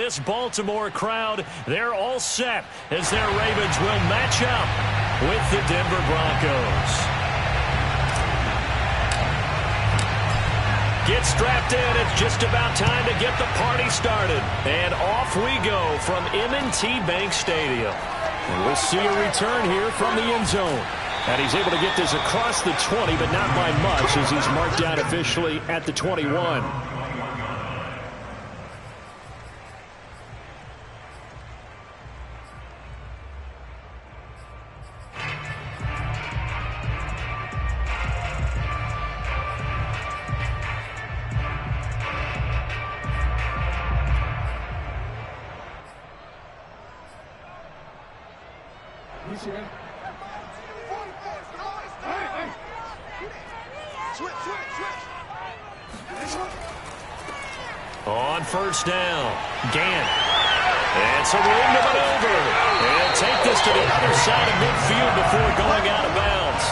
this Baltimore crowd, they're all set as their Ravens will match up with the Denver Broncos. Get strapped in. It's just about time to get the party started. And off we go from M&T Bank Stadium. And we'll see a return here from the end zone. And he's able to get this across the 20, but not by much as he's marked down officially at the 21. On first down, Gantt. It's a room to maneuver. And take this to the other side of midfield before going out of bounds.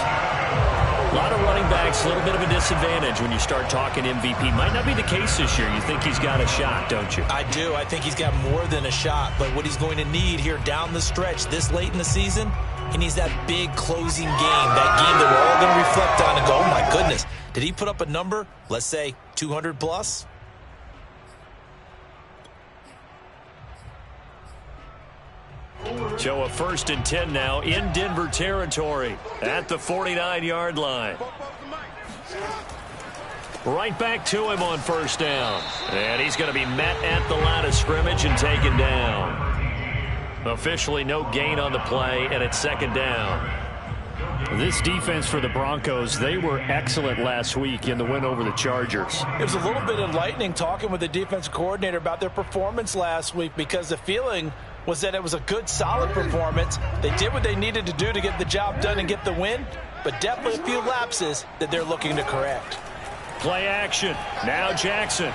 A lot of running backs, a little bit of a disadvantage when you start talking MVP. Might not be the case this year. You think he's got a shot, don't you? I do. I think he's got more than a shot. But what he's going to need here down the stretch this late in the season, he needs that big closing game, that game that we're all going to reflect on and go, oh, my goodness, did he put up a number, let's say, 200 plus? So a 1st and 10 now in Denver territory at the 49-yard line. Right back to him on first down. And he's going to be met at the line of scrimmage and taken down. Officially no gain on the play, and it's 2nd down. This defense for the Broncos, they were excellent last week in the win over the Chargers. It was a little bit enlightening talking with the defensive coordinator about their performance last week because the feeling was that it was a good, solid performance. They did what they needed to do to get the job done and get the win, but definitely a few lapses that they're looking to correct. Play action. Now Jackson.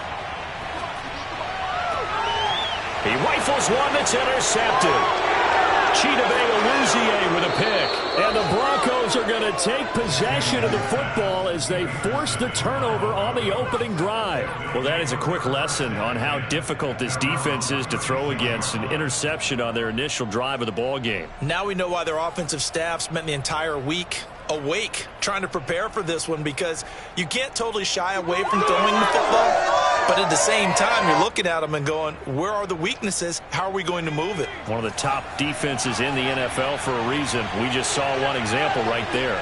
He rifles one that's intercepted. Chidobe with a pick. And the Broncos are going to take possession of the football as they force the turnover on the opening drive. Well, that is a quick lesson on how difficult this defense is to throw against. An interception on their initial drive of the ball game. Now we know why their offensive staff spent the entire week awake trying to prepare for this one, because you can't totally shy away from throwing the football. But at the same time, you're looking at them and going, where are the weaknesses? How are we going to move it? One of the top defenses in the NFL for a reason. We just saw one example right there.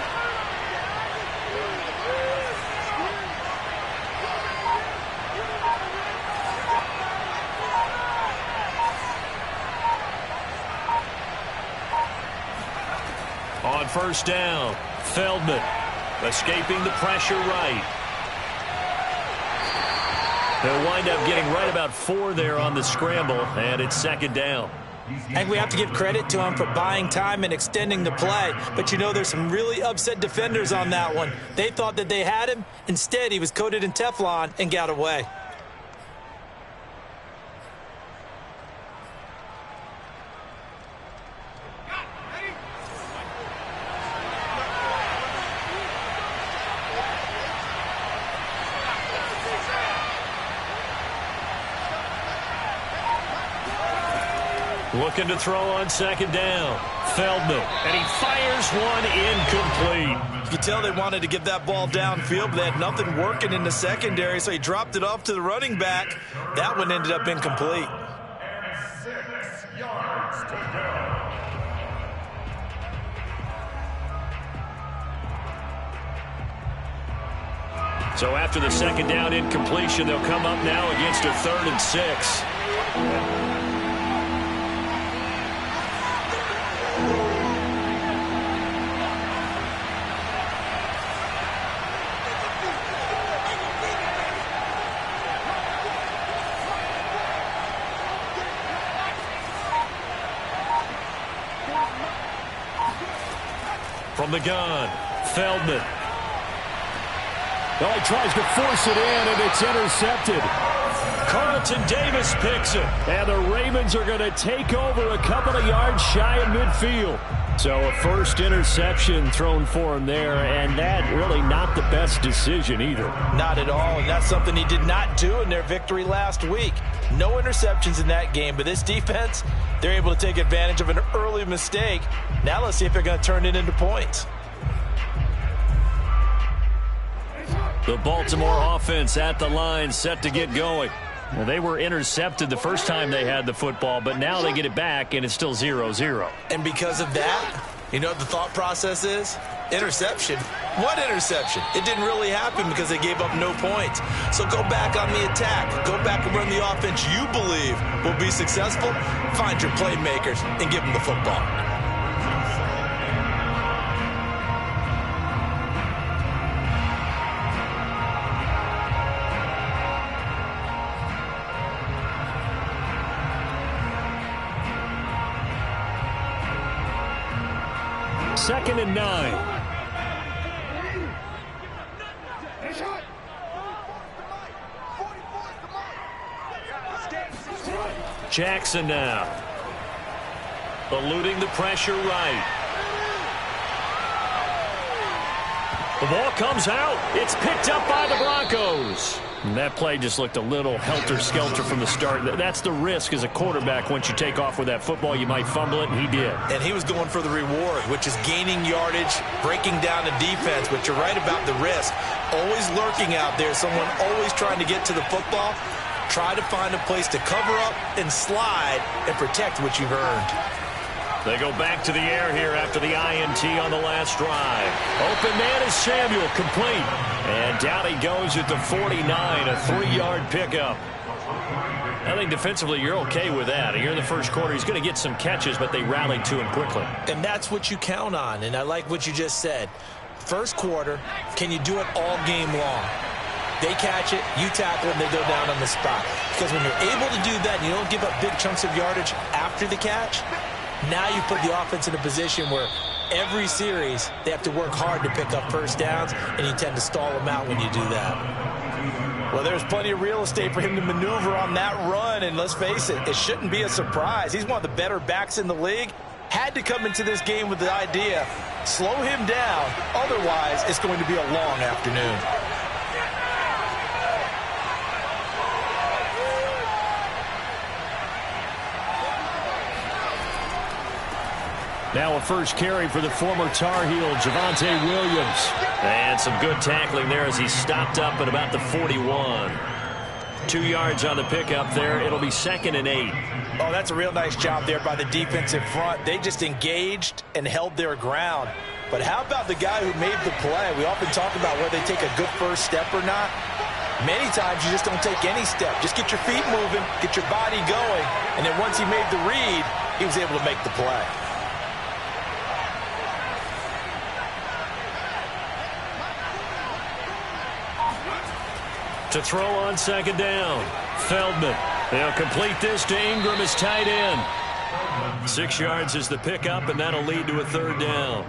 On first down, Feldman escaping the pressure right. They'll wind up getting right about 4 there on the scramble, and it's 2nd down. I think we have to give credit to him for buying time and extending the play. But, you know, there's some really upset defenders on that one. They thought that they had him. Instead, he was coated in Teflon and got away. Looking to throw on 2nd down. Feldman, and he fires one incomplete. You can tell they wanted to get that ball downfield, but they had nothing working in the secondary, so he dropped it off to the running back. That one ended up incomplete. And 6 yards to go. So after the 2nd down incompletion, they'll come up now against a 3rd and 6. From the gun, Feldman. Well, he tries to force it in, and it's intercepted. Carlton Davis picks it. And the Ravens are going to take over a couple of yards shy of midfield. So a first interception thrown for him there, and that really not the best decision either. Not at all, and that's something he did not do in their victory last week. No interceptions in that game, but this defense, they're able to take advantage of an early mistake. Now let's see if they're going to turn it into points. The Baltimore offense at the line, set to get going. Well, they were intercepted the first time they had the football, but now they get it back, and it's still 0-0. And because of that, you know what the thought process is? Interception. What interception? It didn't really happen because they gave up no points. So go back on the attack. Go back and run the offense you believe will be successful. Find your playmakers and give them the football. Second and 9. Jackson now. Eluding the pressure right. The ball comes out. It's picked up by the Broncos. And that play just looked a little helter-skelter from the start. That's the risk as a quarterback. Once you take off with that football, you might fumble it, and he did. And he was going for the reward, which is gaining yardage, breaking down the defense. But you're right about the risk. Always lurking out there, someone always trying to get to the football. Try to find a place to cover up and slide and protect what you've earned. They go back to the air here after the INT on the last drive. Open man is Samuel, complete. And down he goes at the 49, a 3-yard pickup. I think defensively you're okay with that. Here in the first quarter, he's going to get some catches, but they rallied to him quickly. And that's what you count on, and I like what you just said. First quarter, can you do it all game long? They catch it, you tackle them, they go down on the spot. Because when you're able to do that and you don't give up big chunks of yardage after the catch, now you put the offense in a position where every series they have to work hard to pick up first downs, and you tend to stall them out when you do that. Well, there's plenty of real estate for him to maneuver on that run, and let's face it, it shouldn't be a surprise. He's one of the better backs in the league. Had to come into this game with the idea, slow him down, otherwise it's going to be a long afternoon. Now a first carry for the former Tar Heel, Javonte Williams. And some good tackling there as he stopped up at about the 41. 2 yards on the pickup there. It'll be 2nd and 8. Oh, that's a real nice job there by the defensive front. They just engaged and held their ground. But how about the guy who made the play? We often talk about whether they take a good first step or not. Many times you just don't take any step. Just get your feet moving, get your body going, and then once he made the read, he was able to make the play. To throw on 2nd down. Feldman. They'll complete this to Ingram as tight end. 6 yards is the pickup, and that'll lead to a 3rd down.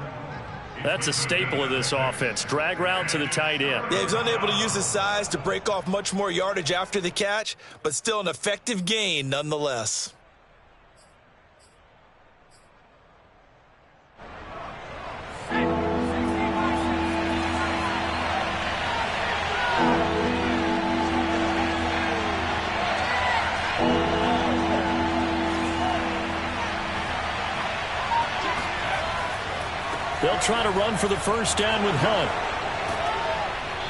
That's a staple of this offense. Drag route to the tight end. Yeah, he's unable to use his size to break off much more yardage after the catch, but still an effective gain nonetheless. They'll try to run for the first down with Hunt.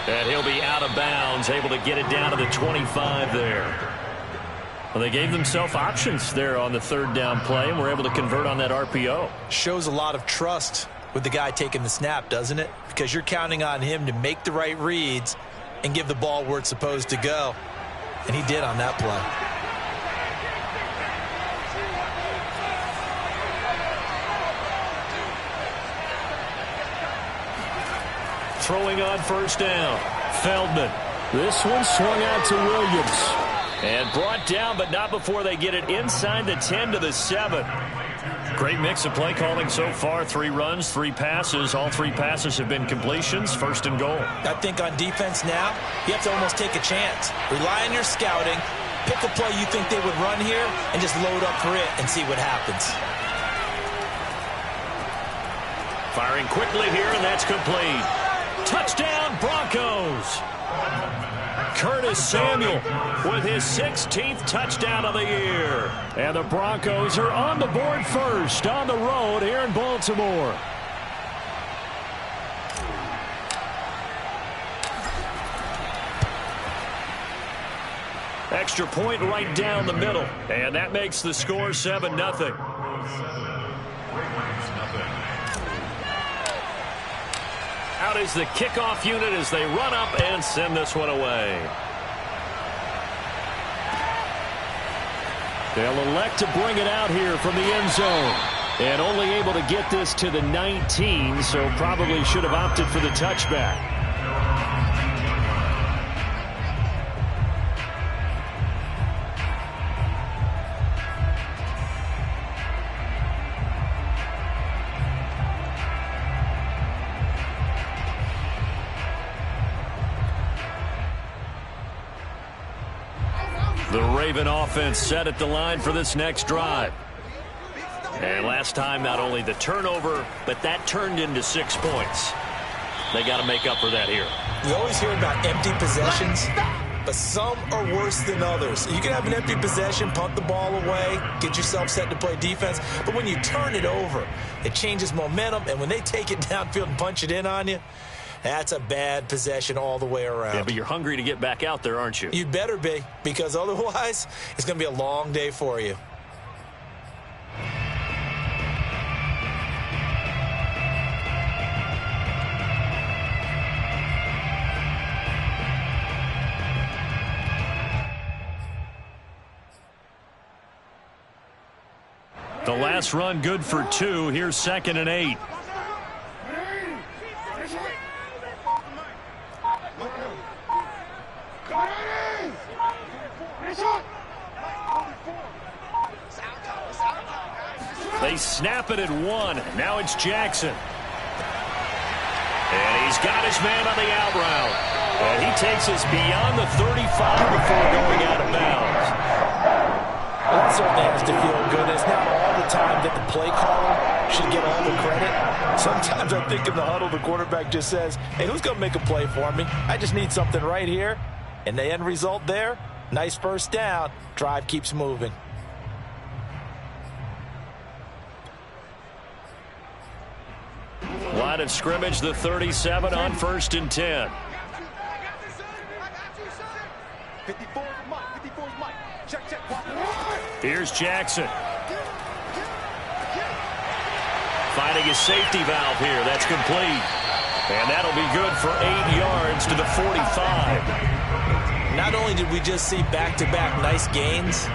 And he'll be out of bounds, able to get it down to the 25 there. Well, they gave themselves options there on the 3rd down play, and were able to convert on that RPO. Shows a lot of trust with the guy taking the snap, doesn't it? Because you're counting on him to make the right reads and give the ball where it's supposed to go. And he did on that play. Throwing on 1st down. Feldman. This one swung out to Williams. And brought down, but not before they get it inside the 10 to the 7. Great mix of play calling so far. 3 runs, 3 passes. All 3 passes have been completions. 1st and goal. I think on defense now, you have to almost take a chance. Rely on your scouting. Pick a play you think they would run here and just load up for it and see what happens. Firing quickly here, and that's complete. Touchdown, Broncos! Curtis Samuel with his 16th touchdown of the year. And the Broncos are on the board first on the road here in Baltimore. Extra point right down the middle. And that makes the score 7-0. Out is the kickoff unit as they run up and send this one away. They'll elect to bring it out here from the end zone. And only able to get this to the 19, so probably should have opted for the touchback. The Raven offense set at the line for this next drive. And last time, not only the turnover, but that turned into 6 points. They got to make up for that here. We always hear about empty possessions, but some are worse than others. You can have an empty possession, punt the ball away, get yourself set to play defense, but when you turn it over, it changes momentum, and when they take it downfield and punch it in on you, that's a bad possession all the way around. Yeah, but you're hungry to get back out there, aren't you? You better be, because otherwise, it's going to be a long day for you. The last run good for 2. Here's 2nd and 8. They snap it at 1. Now it's Jackson. And he's got his man on the out route. And he takes us beyond the 35 before going out of bounds. Well, that certainly has to feel good. It's not all the time that the play caller should get all the credit. Sometimes I think in the huddle, the quarterback just says, hey, who's going to make a play for me? I just need something right here. And the end result there, nice first down. Drive keeps moving. Line of scrimmage, the 37 on 1st and 10. Here's Jackson. Finding his safety valve here. That's complete. And that'll be good for 8 yards to the 45. Not only did we just see back-to-back nice gains,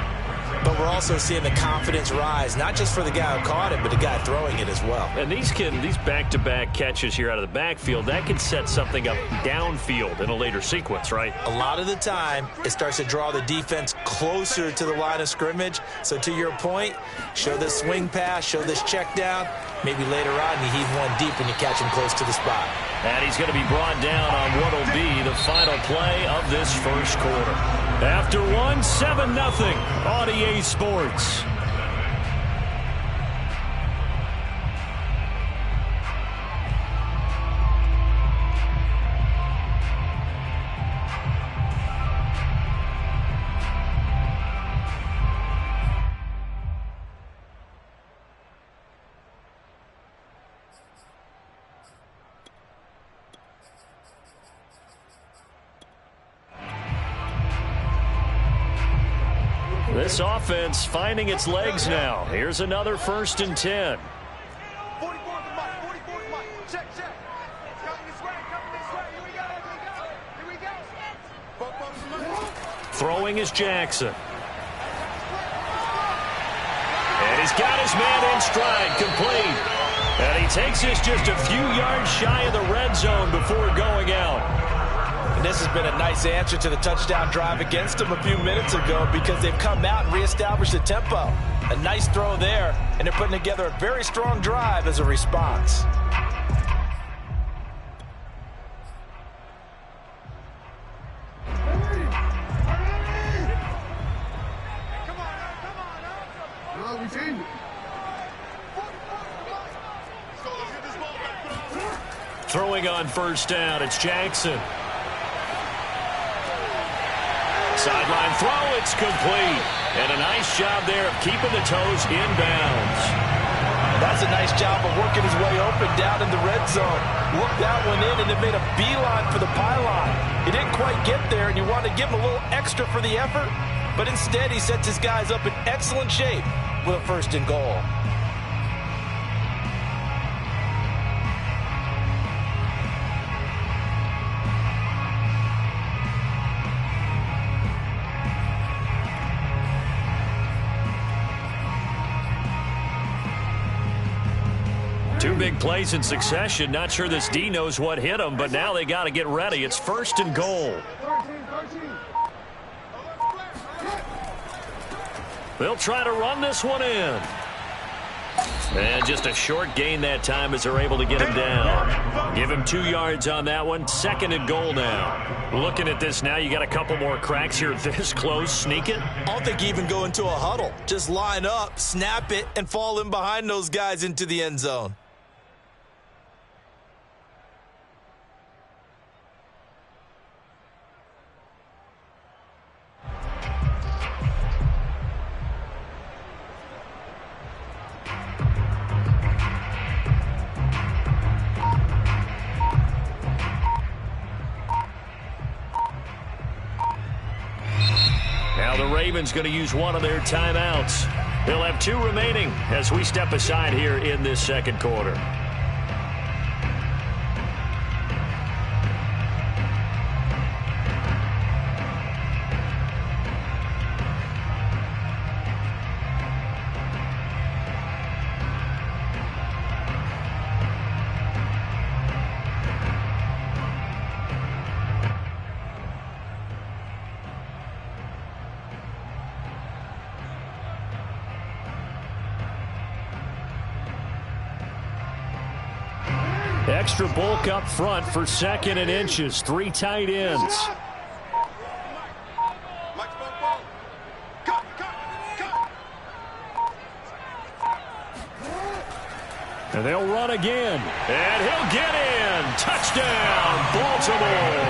but we're also seeing the confidence rise, not just for the guy who caught it, but the guy throwing it as well. And these back-to-back catches here out of the backfield, that can set something up downfield in a later sequence, right? A lot of the time, it starts to draw the defense closer to the line of scrimmage. So to your point, show this swing pass, show this check down. Maybe later on, you heave one deep when you catch him close to the spot. And he's going to be brought down on what will be the final play of this first quarter. After 1, 7-0 on EA Sports. This offense finding its legs now. Here's another 1st and 10. Throwing is Jackson. And he's got his man in stride, complete. And he takes us just a few yards shy of the red zone before going out. And this has been a nice answer to the touchdown drive against them a few minutes ago because they've come out and reestablished the tempo. A nice throw there, and they're putting together a very strong drive as a response. Throwing on first down, it's Jackson. Sideline throw, it's complete. And a nice job there of keeping the toes inbounds. That's a nice job of working his way open down in the red zone. Looked that one in and it made a beeline for the pylon. He didn't quite get there, and you want to give him a little extra for the effort, but instead he sets his guys up in excellent shape with a first and goal. Two big plays in succession. Not sure this D knows what hit him, but now they got to get ready. It's first and goal. They'll try to run this one in. And just a short gain that time as they're able to get him down. Give him 2 yards on that one. Second and goal now. Looking at this now, you got a couple more cracks here this close. Sneak it. I don't think you even go into a huddle. Just line up, snap it, and fall in behind those guys into the end zone. Ravens going to use one of their timeouts. They'll have 2 remaining as we step aside here in this second quarter. Extra bulk up front for 2nd and inches. 3 tight ends. And they'll run again. And he'll get in. Touchdown, Baltimore.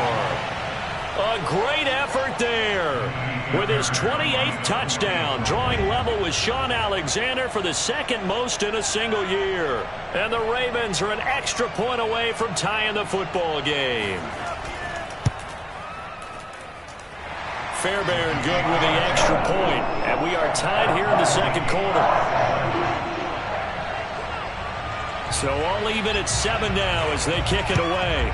A great effort there. With his 28th touchdown, drawing level with Sean Alexander for the 2nd most in a single year. And the Ravens are an extra point away from tying the football game. Fairbairn good with the extra point. And we are tied here in the second quarter. So all even at 7 now as they kick it away.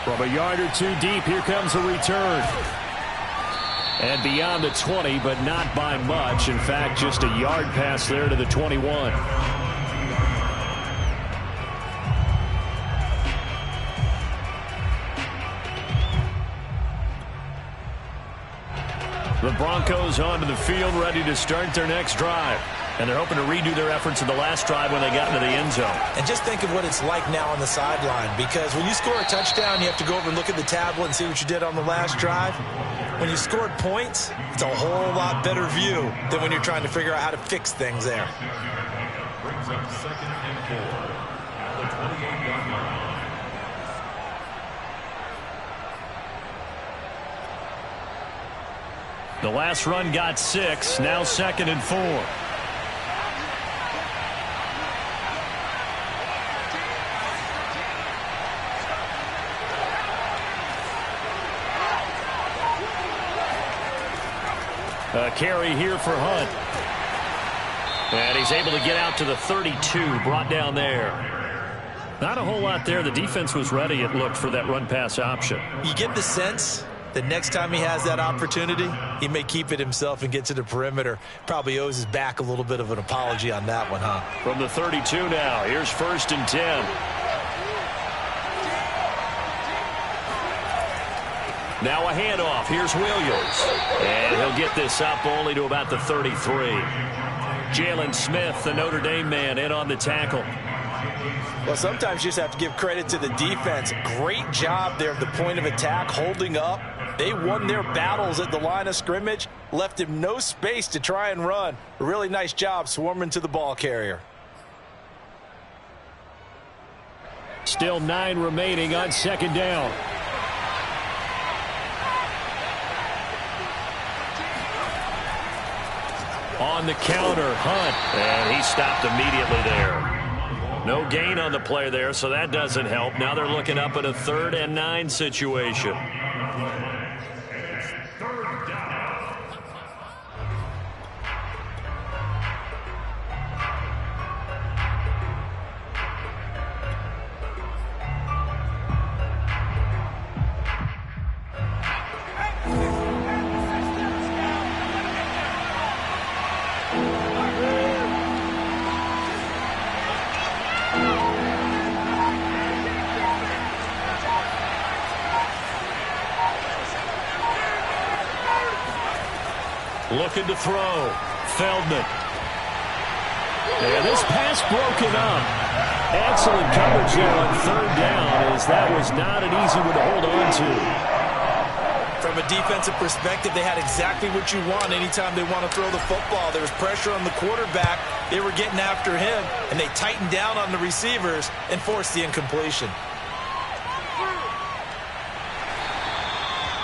From a yard or 2 deep, here comes a return. And beyond the 20, but not by much. In fact, just a yard pass there to the 21. The Broncos onto the field, ready to start their next drive. And they're hoping to redo their efforts in the last drive when they got into the end zone. And just think of what it's like now on the sideline, because when you score a touchdown, you have to go over and look at the tablet and see what you did on the last drive. When you scored points, it's a whole lot better view than when you're trying to figure out how to fix things there. Brings up 2nd and 4 at the 28-yard line. The last run got 6, now 2nd and 4. A carry here for Hunt. And he's able to get out to the 32, brought down there. Not a whole lot there. The defense was ready, it looked, for that run-pass option. You get the sense that next time he has that opportunity, he may keep it himself and get to the perimeter. Probably owes his back a little bit of an apology on that one, huh? From the 32 now, here's 1st and 10. Now a handoff. Here's Williams. And he'll get this up only to about the 33. Jalen Smith, the Notre Dame man, in on the tackle. Well, sometimes you just have to give credit to the defense. Great job there at the point of attack, holding up. They won their battles at the line of scrimmage, left him no space to try and run. A really nice job swarming to the ball carrier. Still 9 remaining on second down. On the counter, Hunt. And he stopped immediately there. No gain on the play there, so that doesn't help. Now they're looking up at a 3rd and 9 situation. Looking to throw. Feldman. And this pass broken up. Excellent coverage there on 3rd down, as that was not an easy one to hold on to. From a defensive perspective, they had exactly what you want anytime they want to throw the football. There was pressure on the quarterback. They were getting after him, and they tightened down on the receivers and forced the incompletion.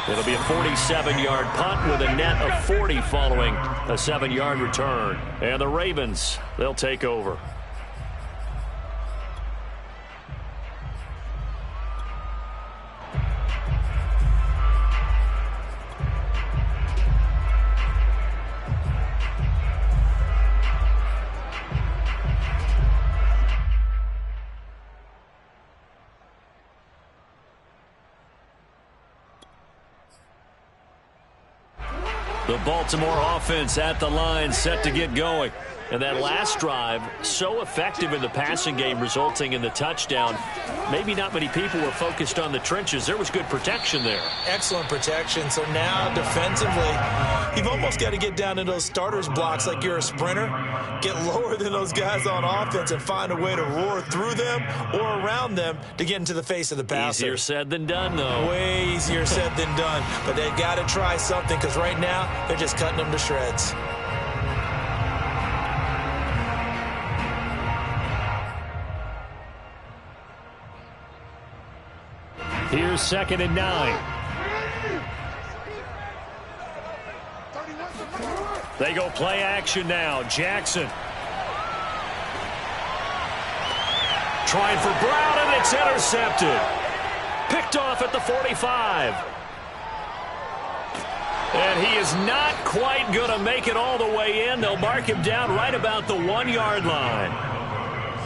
It'll be a 47-yard punt with a net of 40 following a 7-yard return. And the Ravens, they'll take over. The Baltimore offense at the line, set to get going. And that last drive, so effective in the passing game, resulting in the touchdown. Maybe not many people were focused on the trenches. There was good protection there. Excellent protection. So now, defensively, you've almost got to get down in those starters blocks like you're a sprinter. Get lower than those guys on offense and find a way to roar through them or around them to get into the face of the passer. Easier said than done, though. Way easier said than done. But they've got to try something, because right now, they're just cutting them to shreds. Here's 2nd and 9. They go play action now. Jackson. Trying for Brown, and it's intercepted. Picked off at the 45. And he is not quite going to make it all the way in. They'll mark him down right about the 1-yard line.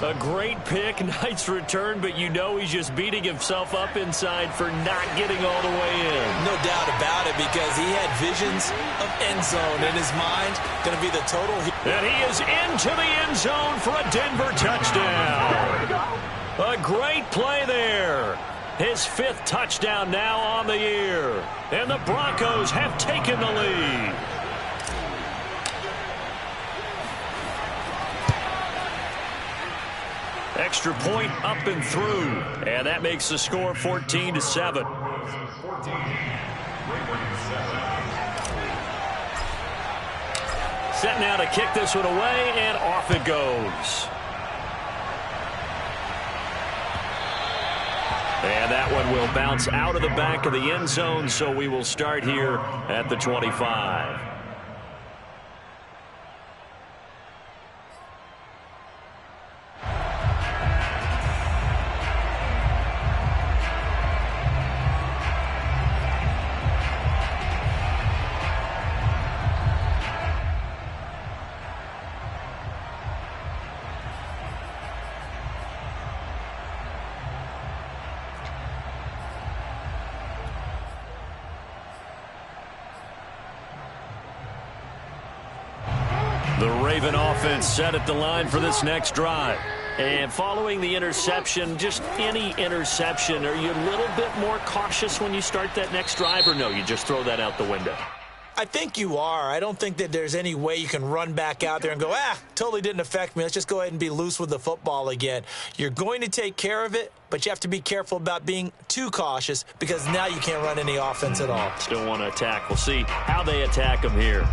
A great pick, nice return, but you know he's just beating himself up inside for not getting all the way in. No doubt about it, because he had visions of end zone in his mind. Going to be the total. And he is into the end zone for a Denver touchdown. A great play there. His 5th touchdown now on the year. And the Broncos have taken the lead. Extra point up and through. And that makes the score 14-7. Set now to kick this one away, and off it goes. And that one will bounce out of the back of the end zone, so we will start here at the 25. The Raven offense set at the line for this next drive. And following the interception, just any interception, are you a little bit more cautious when you start that next drive, or no, you just throw that out the window? I think you are. I don't think that there's any way you can run back out there and go, totally didn't affect me. Let's just go ahead and be loose with the football again. You're going to take care of it, but you have to be careful about being too cautious, because now you can't run any offense at all. Still want to attack. We'll see how they attack them here.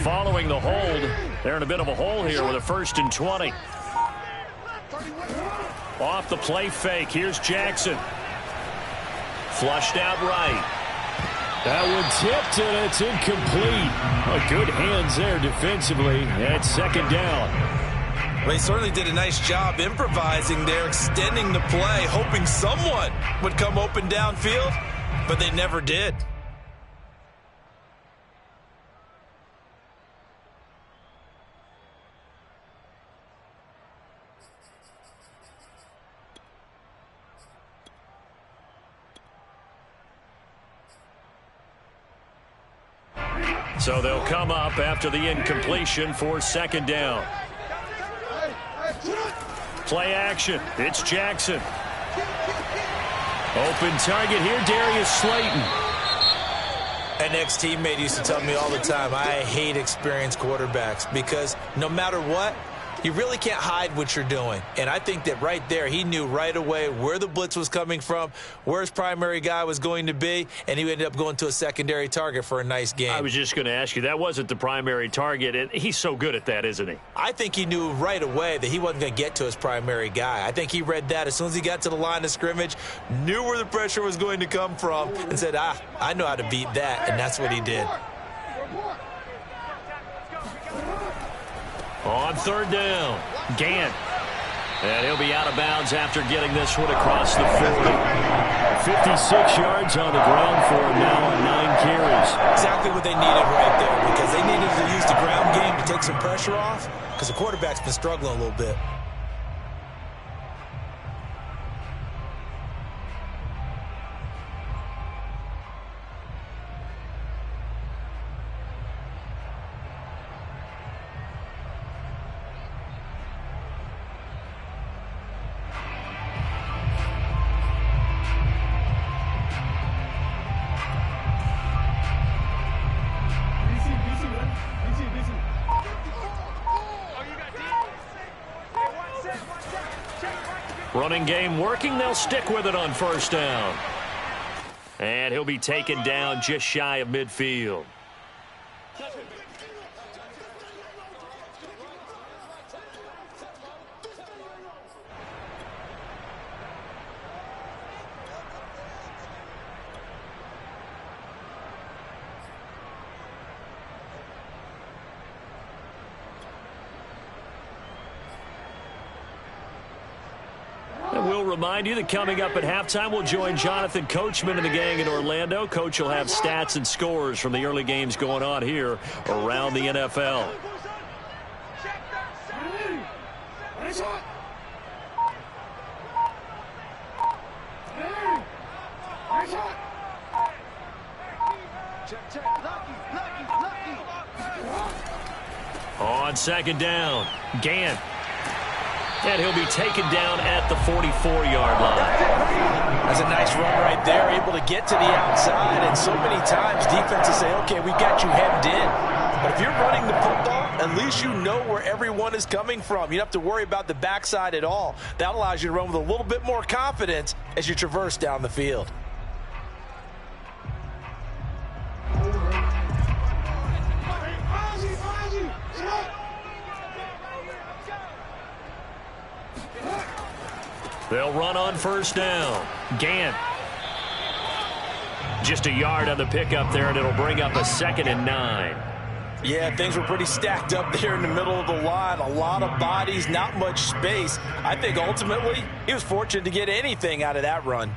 following the hold. They're in a bit of a hole here with a 1st and 20. Off the play fake. Here's Jackson. Flushed out right. That one tipped, and it's incomplete. Oh, good hands there defensively. At 2nd down. Well, he certainly did a nice job improvising there, extending the play, hoping someone would come open downfield, but they never did. So they'll come up after the incompletion for 2nd down. Play action. It's Jackson. Open target here, Darius Slayton. An ex-teammate used to tell me all the time, I hate experienced quarterbacks because no matter what, you really can't hide what you're doing. And I think that right there, he knew right away where the blitz was coming from, where his primary guy was going to be, and he ended up going to a secondary target for a nice game. I was just going to ask you, that wasn't the primary target, and he's so good at that, isn't he? I think he knew right away that he wasn't going to get to his primary guy. I think he read that as soon as he got to the line of scrimmage, knew where the pressure was going to come from, and said, I know how to beat that, and that's what he did. On 3rd down, Gant. And he'll be out of bounds after getting this one across the 40. 56 yards on the ground for him now on 9 carries. Exactly what they needed right there, because they needed to use the ground game to take some pressure off, because the quarterback's been struggling a little bit. Running game working. They'll stick with it on 1st down. And he'll be taken down just shy of midfield. We'll remind you that coming up at halftime, we'll join Jonathan Coachman and the gang in Orlando. Coach will have stats and scores from the early games going on here around the NFL. On 2nd down, Gant. And he'll be taken down at the 44-yard line. That's a nice run right there, able to get to the outside. And so many times defenses say, okay, we got you hemmed in. But if you're running the football, at least you know where everyone is coming from. You don't have to worry about the backside at all. That allows you to run with a little bit more confidence as you traverse down the field. They'll run on 1st down. Gant. Just a yard on the pickup there, and it'll bring up a 2nd and 9. Yeah, things were pretty stacked up there in the middle of the line. A lot of bodies, not much space. I think ultimately he was fortunate to get anything out of that run.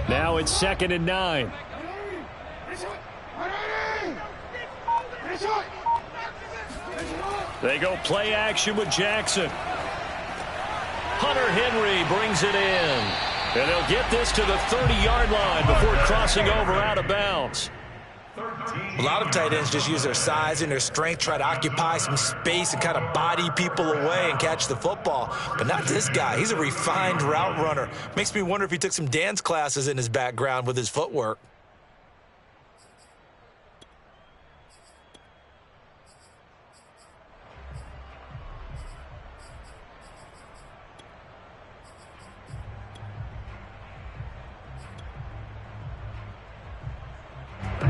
Now it's 2nd and 9. They go play action with Jackson. Hunter Henry brings it in. And they'll get this to the 30-yard line before crossing over out of bounds. 13. A lot of tight ends just use their size and their strength, try to occupy some space and kind of body people away and catch the football. But not this guy. He's a refined route runner. Makes me wonder if he took some dance classes in his background with his footwork.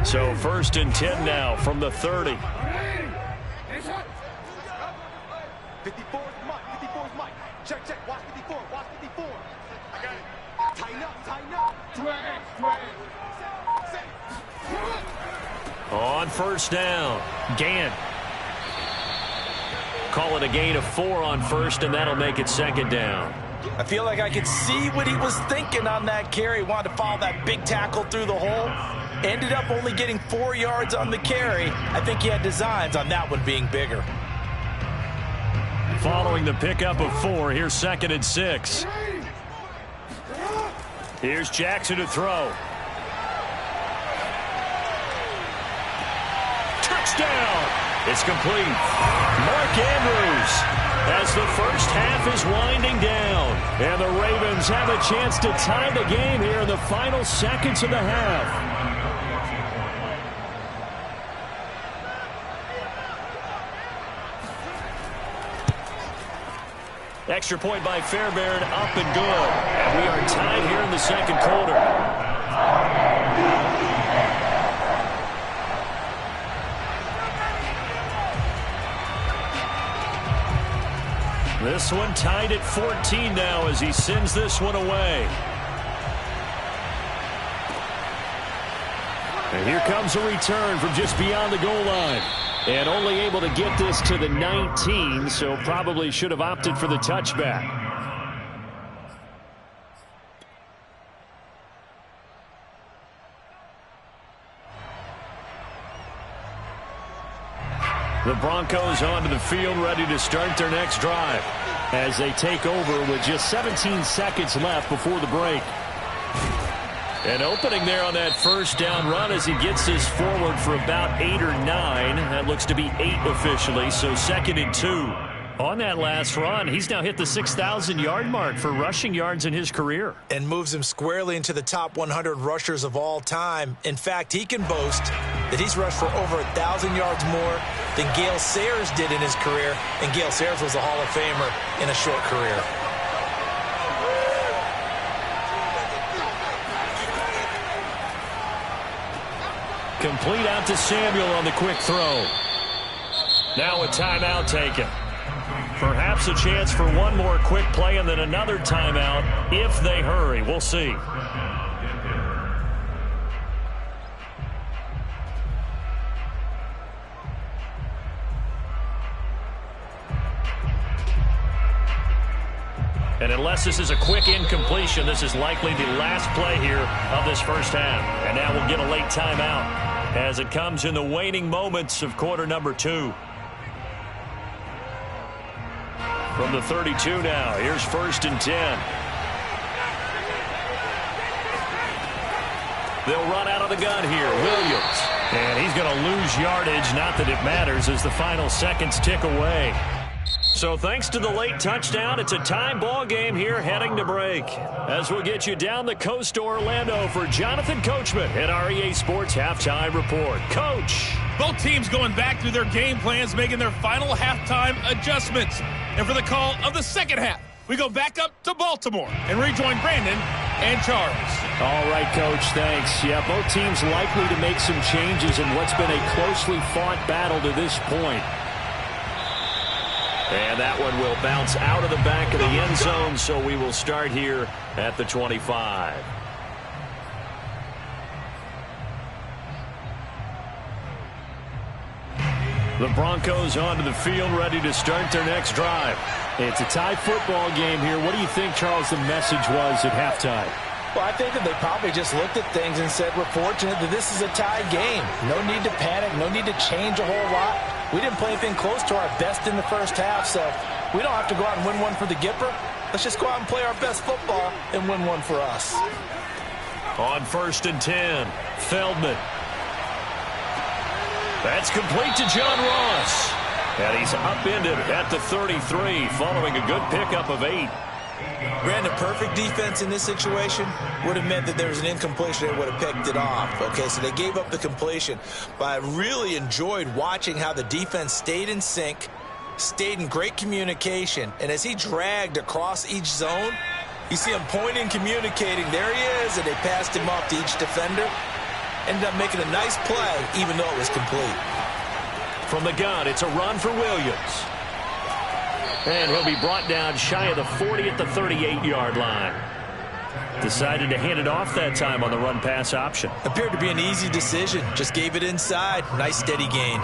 So 1st and 10 now from the 30. 54's Mike. 54's Mike. Check, check. Watch 54. Watch 54. I got it. Tighten up. Tighten up. On 1st down, Gann. Call it a gain of 4 on 1st, and that'll make it 2nd down. I feel like I could see what he was thinking on that carry. Wanted to follow that big tackle through the hole. Ended up only getting 4 yards on the carry. I think he had designs on that one being bigger. Following the pickup of 4, here's 2nd and 6. Here's Jackson to throw. Touchdown! It's complete. Mark Andrews, as the first half is winding down. And the Ravens have a chance to tie the game here in the final seconds of the half. Extra point by Fairbairn, up and good. And we are tied here in the 2nd quarter. This one tied at 14 now as he sends this one away. And here comes a return from just beyond the goal line. And only able to get this to the 19, so probably should have opted for the touchback. The Broncos onto the field, ready to start their next drive as they take over with just 17 seconds left before the break. An opening there on that 1st down run as he gets this forward for about 8 or 9. That looks to be 8 officially, so 2nd and 2. On that last run, he's now hit the 6,000-yard mark for rushing yards in his career. And moves him squarely into the top 100 rushers of all time. In fact, he can boast that he's rushed for over 1,000 yards more than Gale Sayers did in his career. And Gale Sayers was a Hall of Famer in a short career. Complete out to Samuel on the quick throw. Now a timeout taken. Perhaps a chance for one more quick play and then another timeout if they hurry. We'll see. And unless this is a quick incompletion, this is likely the last play here of this first half. And now we'll get a late timeout as it comes in the waning moments of quarter number 2. From the 32 now, here's 1st and 10. They'll run out of the gun here. Williams. And he's going to lose yardage. Not that it matters as the final seconds tick away. So thanks to the late touchdown, it's a tie ball game here heading to break. As we'll get you down the coast to Orlando for Jonathan Coachman at our EA Sports Halftime Report. Coach. Both teams going back through their game plans, making their final halftime adjustments. And for the call of the second half, we go back up to Baltimore and rejoin Brandon and Charles. All right, Coach, thanks. Yeah, both teams likely to make some changes in what's been a closely fought battle to this point. And that one will bounce out of the back of the end zone, so we will start here at the 25. The Broncos onto the field, ready to start their next drive. It's a tie football game here. What do you think, Charles, the message was at halftime? Well, I think that they probably just looked at things and said, we're fortunate that this is a tie game. No need to panic, no need to change a whole lot. We didn't play anything close to our best in the first half, so we don't have to go out and win one for the Gipper. Let's just go out and play our best football and win one for us. On 1st and 10, Feldman. That's complete to John Ross. And he's upended at the 33 following a good pickup of 8. Brandon, perfect defense in this situation would have meant that there was an incompletion. They would have picked it off. Okay, so they gave up the completion. But I really enjoyed watching how the defense stayed in sync, stayed in great communication. And as he dragged across each zone, you see him pointing, communicating. There he is, and they passed him off to each defender. Ended up making a nice play, even though it was complete. From the gun, it's a run for Williams. And he'll be brought down shy of the 40 at the 38-yard line. Decided to hand it off that time on the run-pass option. Appeared to be an easy decision. Just gave it inside. Nice, steady gain.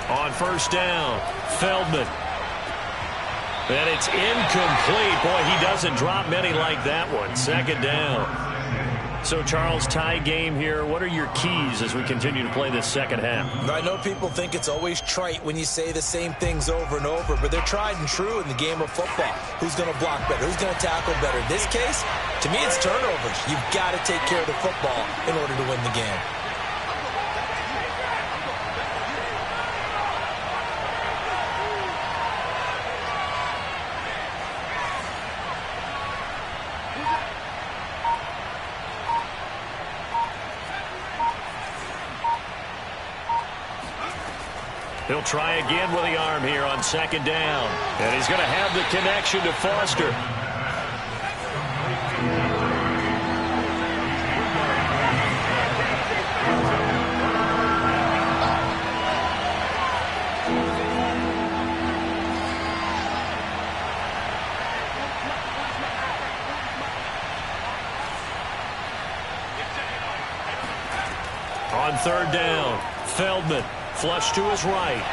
On first down, Feldman. And it's incomplete. Boy, he doesn't drop many like that one. Second down. So, Charles, tie game here. What are your keys as we continue to play this second half? I know people think it's always trite when you say the same things over and over, but they're tried and true in the game of football. Who's going to block better? Who's going to tackle better? In this case, to me, it's turnovers. You've got to take care of the football in order to win the game. He'll try again with the arm here on second down. And he's going to have the connection to Foster. On third down, Feldman. Flush to his right.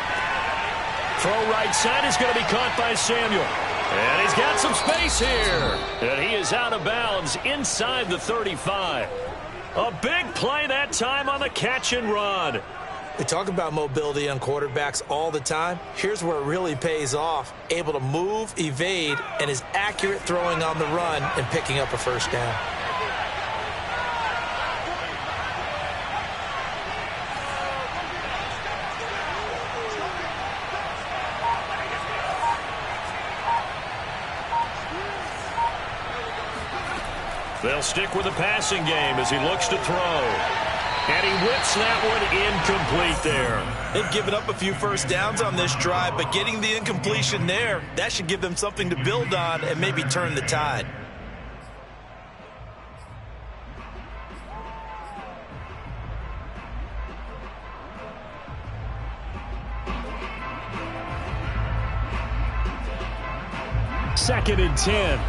Throw right side is going to be caught by Samuel. And he's got some space here. And he is out of bounds inside the 35. A big play that time on the catch and run. We talk about mobility on quarterbacks all the time. Here's where it really pays off. Able to move, evade, and is accurate throwing on the run and picking up a first down. They'll stick with the passing game as he looks to throw. And he whips that one incomplete there. They've given up a few first downs on this drive, but getting the incompletion there, that should give them something to build on and maybe turn the tide. Second and 10.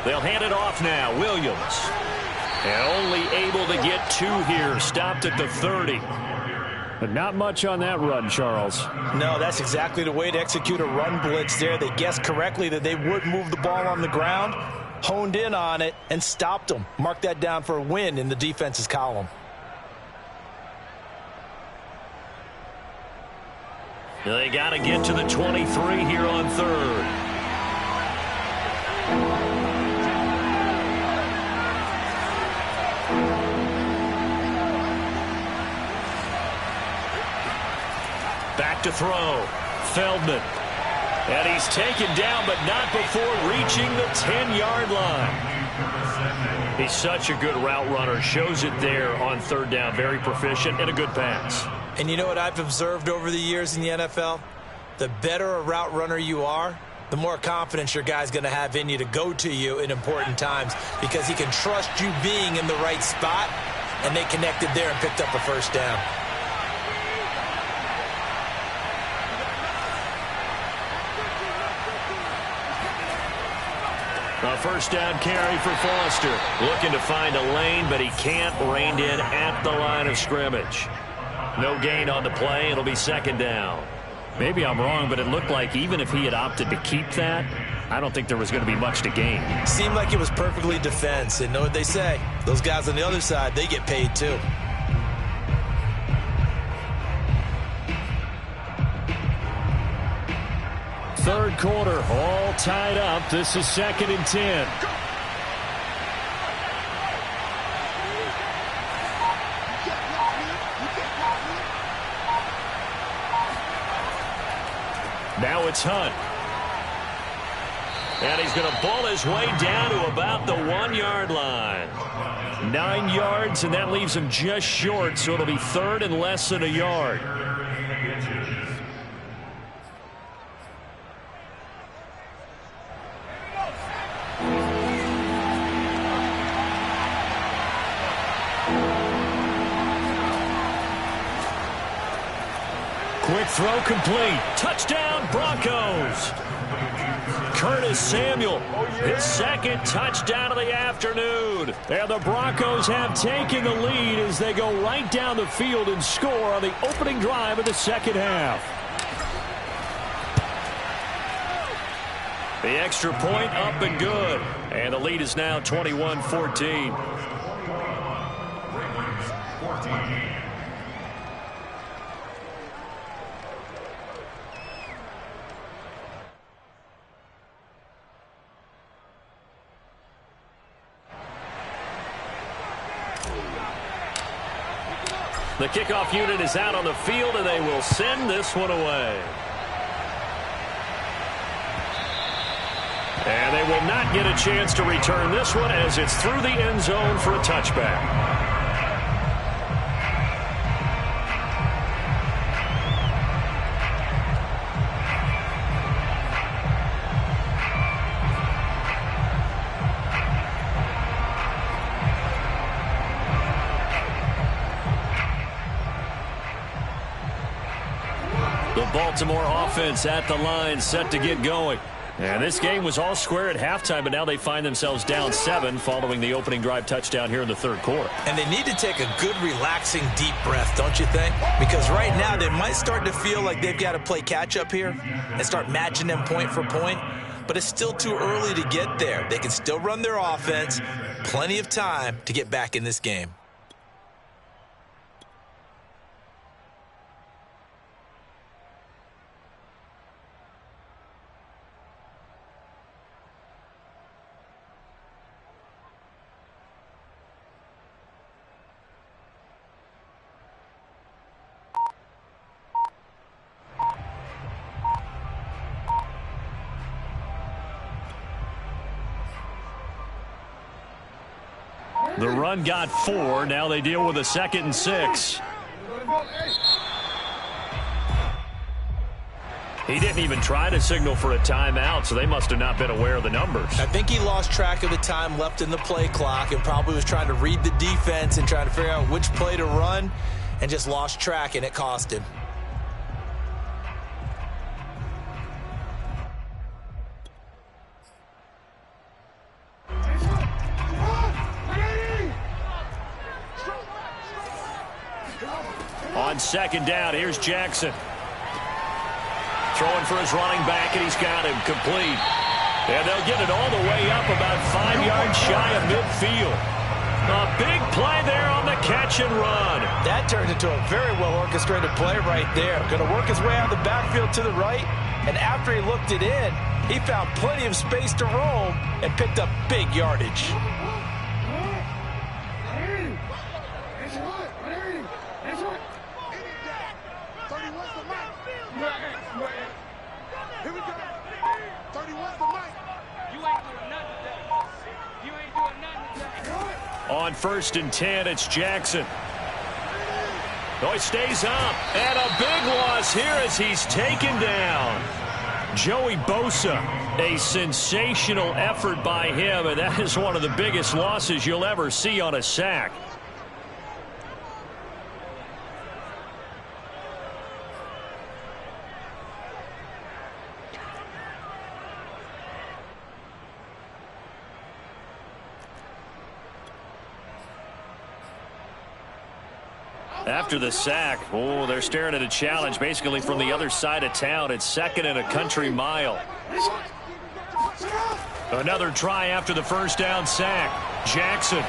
They'll hand it off now. Williams. And only able to get 2 here. Stopped at the 30. But not much on that run, Charles. No, that's exactly the way to execute a run blitz there. They guessed correctly that they would move the ball on the ground, honed in on it, and stopped them. Mark that down for a win in the defense's column. They got to get to the 23 here on third. Back to throw. Feldman. And he's taken down, but not before reaching the 10-yard line. He's such a good route runner. Shows it there on third down. Very proficient and a good pass. And you know what I've observed over the years in the NFL? The better a route runner you are, the more confidence your guy's going to have in you to go to you in important times because he can trust you being in the right spot, and they connected there and picked up a first down. A first down carry for Foster. Looking to find a lane, but he can't. Reined in at the line of scrimmage. No gain on the play. It'll be second down. Maybe I'm wrong, but it looked like even if he had opted to keep that, I don't think there was going to be much to gain. Seemed like it was perfectly defense. And know what they say? Those guys on the other side, they get paid too. Third quarter, all tied up. This is 2nd and 10. Now it's Hunt. And he's going to ball his way down to about the 1-yard line. 9 yards, and that leaves him just short, so it'll be 3rd and less than a yard. Quick throw complete. Touchdown, Broncos. Curtis Samuel, his 2nd touchdown of the afternoon. And the Broncos have taken the lead as they go right down the field and score on the opening drive of the second half. The extra point up and good. And the lead is now 21-14. The kickoff unit is out on the field, and they will send this one away. And they will not get a chance to return this one as it's through the end zone for a touchback. Baltimore offense at the line, set to get going. And this game was all square at halftime, but now they find themselves down 7 following the opening drive touchdown here in the third quarter. And they need to take a good, relaxing, deep breath, don't you think? Because right now they might start to feel like they've got to play catch-up here and start matching them point for point. But it's still too early to get there. They can still run their offense. Plenty of time to get back in this game. The run got 4. Now they deal with a 2nd and 6. He didn't even try to signal for a timeout, so they must have not been aware of the numbers. I think he lost track of the time left in the play clock and probably was trying to read the defense and trying to figure out which play to run and just lost track, and it cost him. On 2nd down, here's Jackson. Throwing for his running back, and he's got him complete. And they'll get it all the way up about 5 yards shy of midfield. A big play there on the catch and run. That turned into a very well-orchestrated play right there. Going to work his way out of the backfield to the right, and after he looked it in, he found plenty of space to roam and picked up big yardage. On 1st and 10, it's Jackson. Oh, he stays up. And a big loss here as he's taken down. Joey Bosa, a sensational effort by him, and that is one of the biggest losses you'll ever see on a sack. After the sack, they're staring at a challenge basically from the other side of town. It's 2nd and a country mile. Another try after the first down sack. Jackson.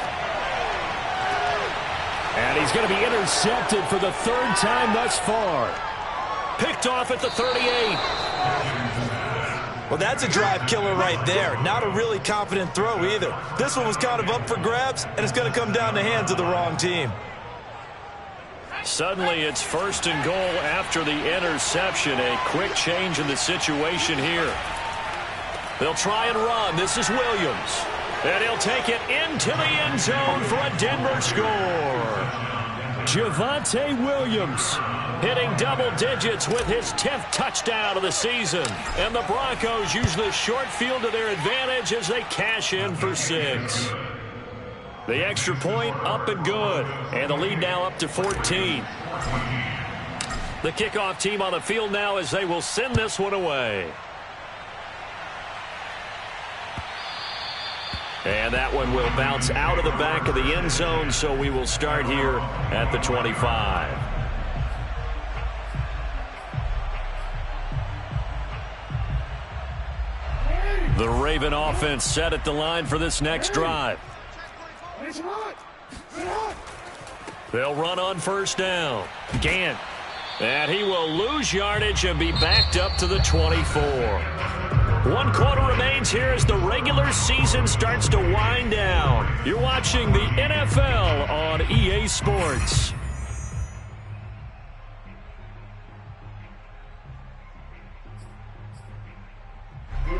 And he's going to be intercepted for the 3rd time thus far. Picked off at the 38. Well, that's a drive killer right there. Not a really confident throw either. This one was kind of up for grabs, and it's going to come down the hands of the wrong team. Suddenly, it's 1st and goal after the interception. A quick change in the situation here. They'll try and run. This is Williams. And he'll take it into the end zone for a Denver score. Javonte Williams hitting double digits with his 10th touchdown of the season. And the Broncos use the short field to their advantage as they cash in for 6. The extra point up and good. And the lead now up to 14. The kickoff team on the field now as they will send this one away. And that one will bounce out of the back of the end zone, so we will start here at the 25. The Raven offense set at the line for this next drive. They'll run on 1st down. Gant. And he will lose yardage and be backed up to the 24. 1 quarter remains here as the regular season starts to wind down. You're watching the NFL on EA Sports.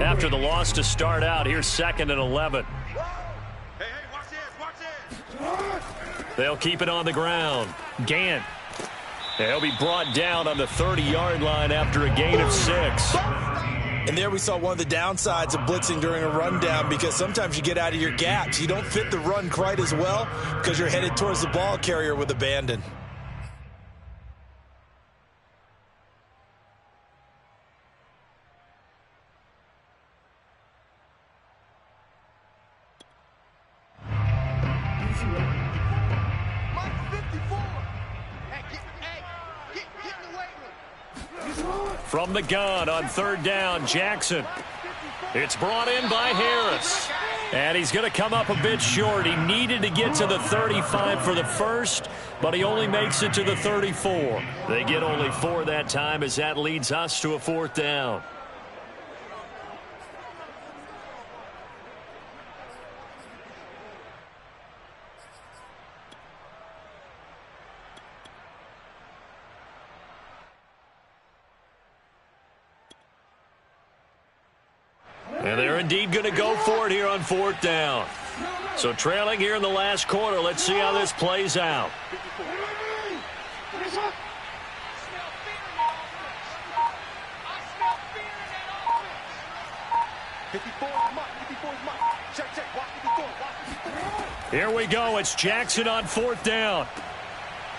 After the loss to start out, here's 2nd and 11. Hey, watch this. They'll keep it on the ground. Gant. They'll be brought down on the 30-yard line after a gain of 6. And there we saw one of the downsides of blitzing during a rundown, because sometimes you get out of your gaps. You don't fit the run quite as well because you're headed towards the ball carrier with abandon. From the gun on 3rd down, Jackson. It's brought in by Harris. And he's going to come up a bit short. He needed to get to the 35 for the first, but he only makes it to the 34. They get only 4 that time as that leads us to a 4th down. And they're indeed going to go for it here on 4th down. So trailing here in the last quarter. Let's see how this plays out. Here we go. It's Jackson on 4th down.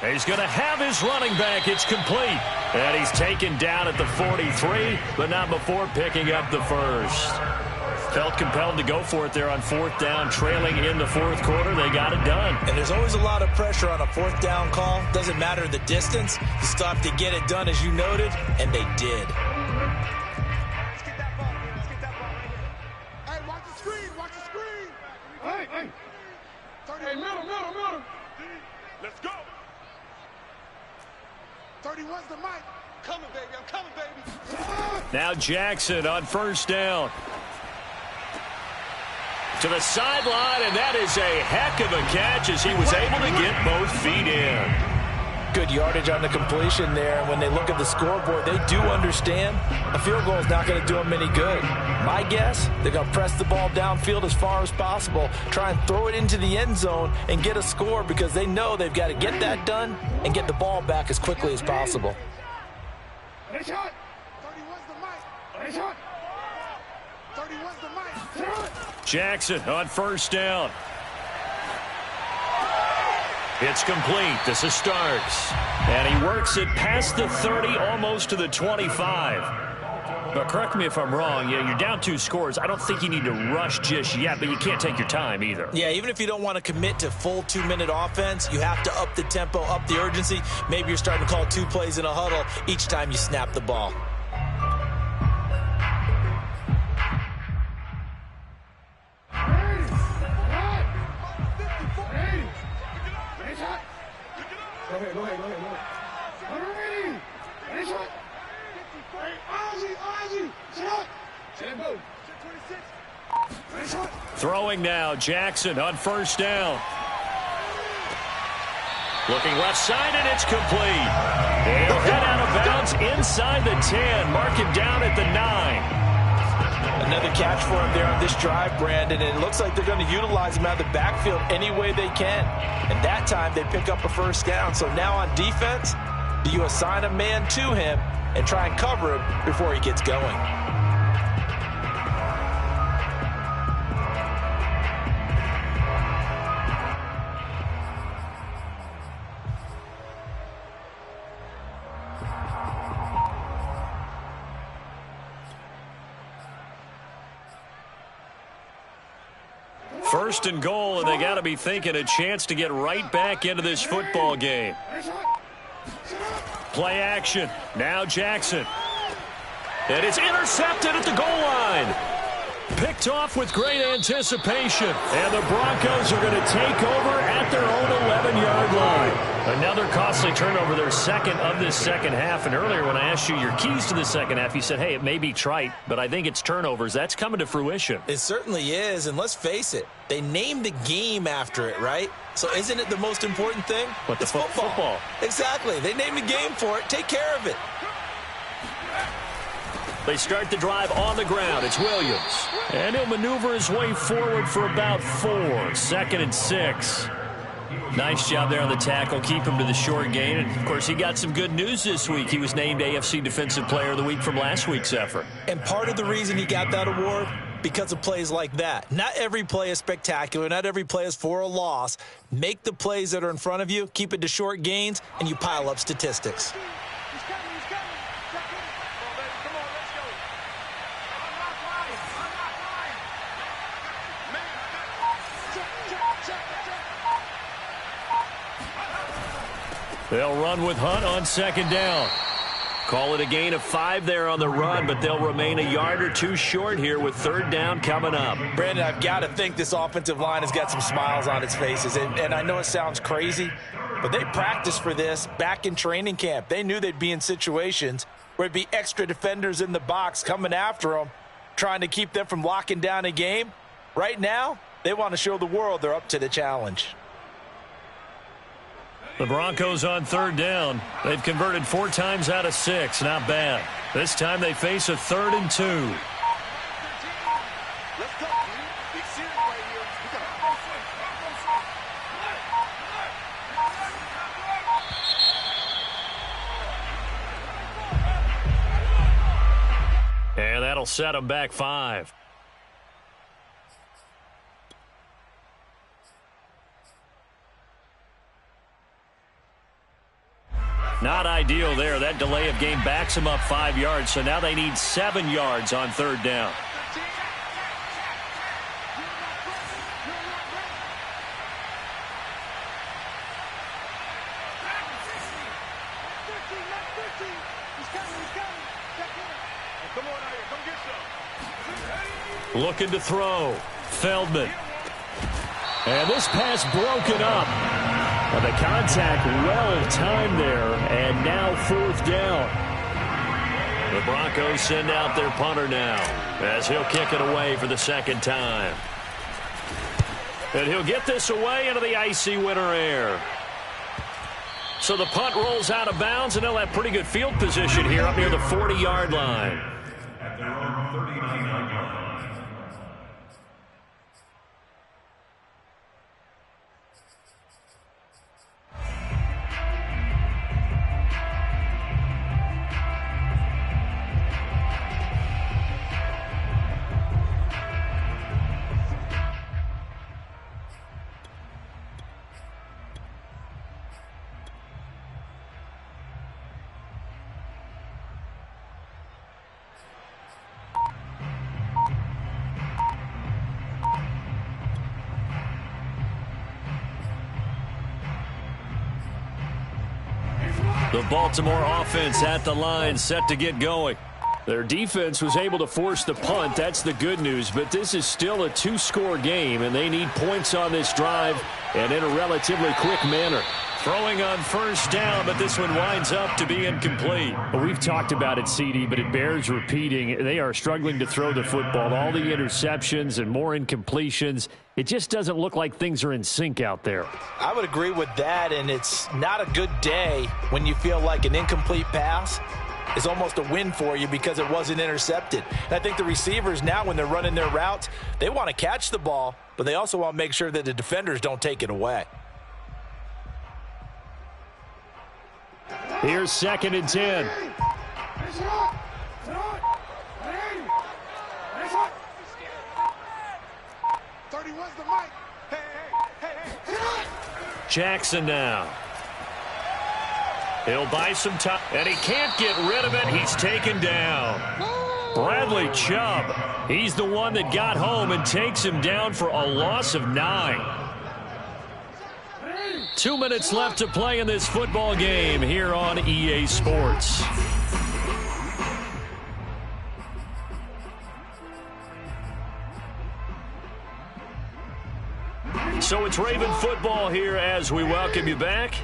He's going to have his running back. It's complete. And he's taken down at the 43, but not before picking up the first. Felt compelled to go for it there on 4th down, trailing in the 4th quarter. They got it done. And there's always a lot of pressure on a 4th down call. Doesn't matter the distance. You still have to get it done, as you noted, and they did. Let's get that ball. Let's get that ball right here. Hey, watch the screen. Watch the screen. Hey. Hey, middle. Let's go. 31's the mic. Coming, baby. I'm coming, baby. Now Jackson on 1st down. To the sideline, and that is a heck of a catch as he was able to get both feet in. Good yardage on the completion there. And when they look at the scoreboard, they do understand a field goal is not going to do them any good. My guess, they're going to press the ball downfield as far as possible, try and throw it into the end zone and get a score, because they know they've got to get that done and get the ball back as quickly as possible. Nice shot. 31's the mic. Nice shot. 31's the mic. Jackson on 1st down. It's complete. This is Starks. And he works it past the 30, almost to the 25. But correct me if I'm wrong, you're down 2 scores. I don't think you need to rush just yet, but you can't take your time either. Yeah, even if you don't want to commit to full 2-minute offense, you have to up the tempo, up the urgency. Maybe you're starting to call 2 plays in a huddle each time you snap the ball. Go ahead. Throwing now, Jackson on first down. Looking left side, and it's complete. He'll head out of bounds inside the 10. Mark him down at the 9. Another catch for him there on this drive, Brandon, and it looks like they're going to utilize him out of the backfield any way they can. And that time, they pick up a first down. So now on defense, do you assign a man to him and try and cover him before he gets going? First and goal, and they got to be thinking a chance to get right back into this football game. Play action. Now Jackson. And it's intercepted at the goal line. Picked off with great anticipation. And the Broncos are going to take over at their own 11-yard line. Another costly turnover, their second of this second half. And earlier when I asked you your keys to the second half, you said, hey, it may be trite, but I think it's turnovers. That's coming to fruition. It certainly is, and let's face it, they named the game after it, right? So isn't it the most important thing? What, it's football. Exactly. They named the game for it. Take care of it. They start the drive on the ground. It's Williams. And he'll maneuver his way forward for about 4. Second and 6. Nice job there on the tackle. Keep him to the short gain. And, of course, he got some good news this week. He was named AFC Defensive Player of the Week from last week's effort. And part of the reason he got that award, because of plays like that. Not every play is spectacular. Not every play is for a loss. Make the plays that are in front of you, keep it to short gains, and you pile up statistics. They'll run with Hunt on second down. Call it a gain of 5 there on the run, but they'll remain a yard or 2 short here with third down coming up. Brandon, I've got to think this offensive line has got some smiles on its faces. And I know it sounds crazy, but they practiced for this back in training camp. They knew they'd be in situations where it'd be extra defenders in the box coming after them, trying to keep them from locking down a game. Right now, they want to show the world they're up to the challenge. The Broncos on third down. They've converted 4 times out of 6. Not bad. This time they face a 3rd and 2. And that'll set them back 5. Not ideal there. That delay of game backs them up 5 yards, so now they need 7 yards on third down. Looking to throw. Feldman. And this pass broken up. The contact well-timed there, and now 4th down. The Broncos send out their punter now, as he'll kick it away for the 2nd time. And he'll get this away into the icy winter air. So the punt rolls out of bounds, and they'll have pretty good field position here up near the 40-yard line. At their own 39-yard line. The Baltimore offense at the line, set to get going. Their defense was able to force the punt. That's the good news. But this is still a two-score game, and they need points on this drive and in a relatively quick manner. Throwing on first down, but this one winds up to be incomplete. Well, we've talked about it, CD, but it bears repeating. They are struggling to throw the football. All the interceptions and more incompletions. It just doesn't look like things are in sync out there. I would agree with that, and it's not a good day when you feel like an incomplete pass is almost a win for you because it wasn't intercepted. And I think the receivers now, when they're running their routes, they want to catch the ball, but they also want to make sure that the defenders don't take it away. Here's 2nd and 10. Jackson now. He'll buy some time, and he can't get rid of it. He's taken down. Bradley Chubb, he's the one that got home and takes him down for a loss of 9. 2 minutes left to play in this football game here on EA Sports. So it's Raven football here as we welcome you back.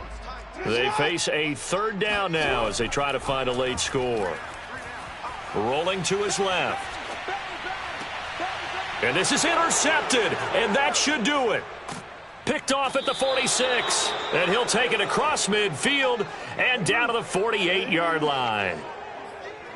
They face a 3rd down now as they try to find a late score. Rolling to his left. And this is intercepted, and that should do it. Picked off at the 46, and he'll take it across midfield and down to the 48-yard line.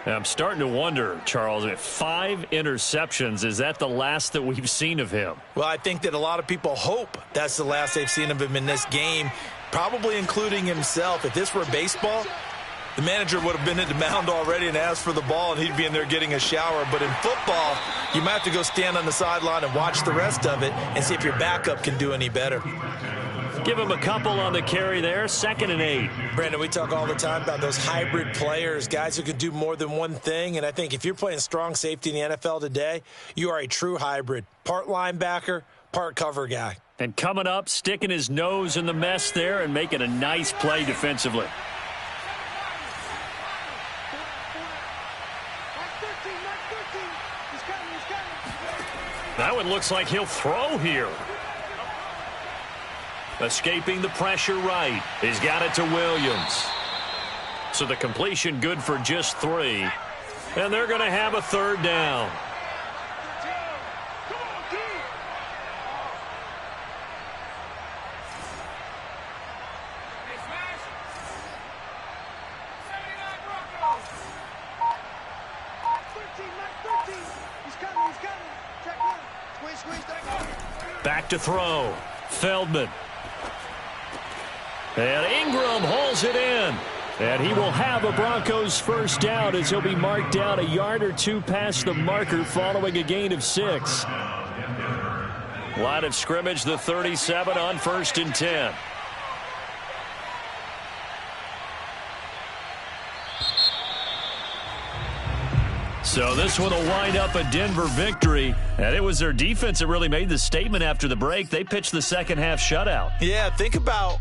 I'm starting to wonder, Charles, if 5 interceptions, is that the last that we've seen of him? Well, I think that a lot of people hope that's the last they've seen of him in this game, probably including himself. If this were baseball, the manager would have been at the mound already and asked for the ball, and he'd be in there getting a shower. But in football, you might have to go stand on the sideline and watch the rest of it and see if your backup can do any better. Give him a couple on the carry there, 2nd and 8. Brandon, we talk all the time about those hybrid players, guys who can do more than one thing. And I think if you're playing strong safety in the NFL today, you are a true hybrid. Part linebacker, part cover guy. And coming up, sticking his nose in the mess there and making a nice play defensively. That one looks like he'll throw here. Escaping the pressure right. He's got it to Williams. So the completion good for just 3. And they're going to have a 3rd down. Back to throw. Feldman. And Ingram hauls it in. And he will have a Broncos 1st down as he'll be marked down a yard or 2 past the marker following a gain of 6. Line of scrimmage, the 37 on 1st and 10. So this one will wind up a Denver victory. And it was their defense that really made the statement after the break. They pitched the second half shutout. Yeah, think about